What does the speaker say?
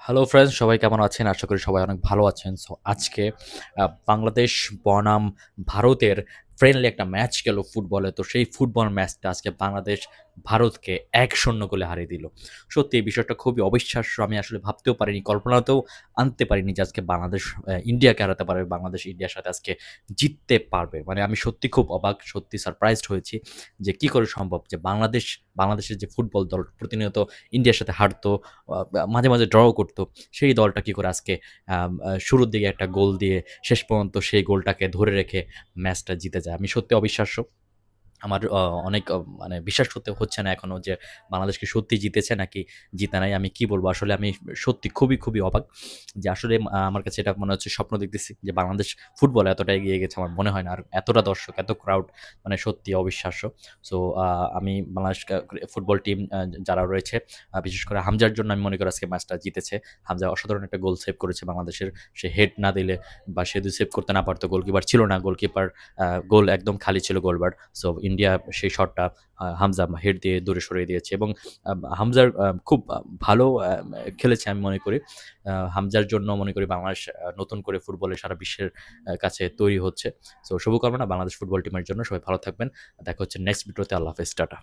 Hello friends, সবাই কেমন আছেন? আশা করি সবাই অনেক ভালো আছেন। সো আজকে বাংলাদেশ বনাম ভারতের ফ্রেন্ডলি একটা ম্যাচ গেল ফুটবলে। তো সেই ফুটবল ম্যাচটা আজকে বাংলাদেশ ভারতকে ১-০ গোলে হারিয়ে দিল। সত্যি এই বিষয়টা খুবই অবিশ্বাস্য। আমি আসলে ভাবতেও পারিনি, কল্পনাতেও আনতে পারিনি যে আজকে বাংলাদেশ ইন্ডিয়াকে হারাতে পারবে। বাংলাদেশ ইন্ডিয়ার সাথে আজকে জিততে পারবে। মানে আমি সত্যি খুব অবাক, সত্যি সারপ্রাইজড হয়েছি যে কি করে সম্ভব যে বাংলাদেশের যে ফুটবল দল প্রতিনিয়ত ইন্ডিয়ার সাথে হারতো, মাঝে, মাঝে ড্র করত। সেই দলটা কি করে আজকে শুরুর দিকে একটা গোল দিয়ে শেষ পর্যন্ত সেই গোলটাকে ধরে রেখে ম্যাচটা জিতে যায়। আমি সত্যি অবিশ্বাস্য। আমার অনেক মানে বিশ্বাস করতে হচ্ছে না এখনো যে বাংলাদেশ কি সত্যিই জিতেছে নাকি জিতে নাই। আমি কি বলব? আসলে আমি সত্যি খুবই, খুবই অবাক যে আসলে আমার কাছে এটা মনে হচ্ছে স্বপ্ন দেখতেছি যে বাংলাদেশ ফুটবলে এতটা এগিয়ে গেছে আমার মনে হয় না। আর এতটা দর্শক, এত ক্রাউড মানে সত্যি অবিশ্বাস্য। সো আমি বাংলাদেশ ফুটবল টিম যারা রয়েছে, বিশেষ করে হামজার জন্য আমি মনে করি আজকে ম্যাচটা জিতেছে। হামজা অসাধারণ একটা গোল সেভ করেছে বাংলাদেশের। সে হেড না দিলে বা সে যদি সেভ করতে না পারতো, গোলকিপার ছিল না। গোলকিপার গোল একদম খালি ছিল গোলবার। সো ইন্ডিয়া সেই শটটা হামজা হেড দিয়ে দূরে সরিয়ে দিয়েছে এবং হামজার খুব ভালো খেলেছে আমি মনে করি। হামজার জন্য মনে করি বাংলাদেশ নতুন করে ফুটবলে সারা বিশ্বের কাছে তৈরি হচ্ছে। সো শুভকামনা বাংলাদেশ ফুটবল টিমের জন্য। সবাই ভালো থাকবেন। দেখা হচ্ছে নেক্সট ভিডিওতে। আল্লাহ হাফেজ। টাটা।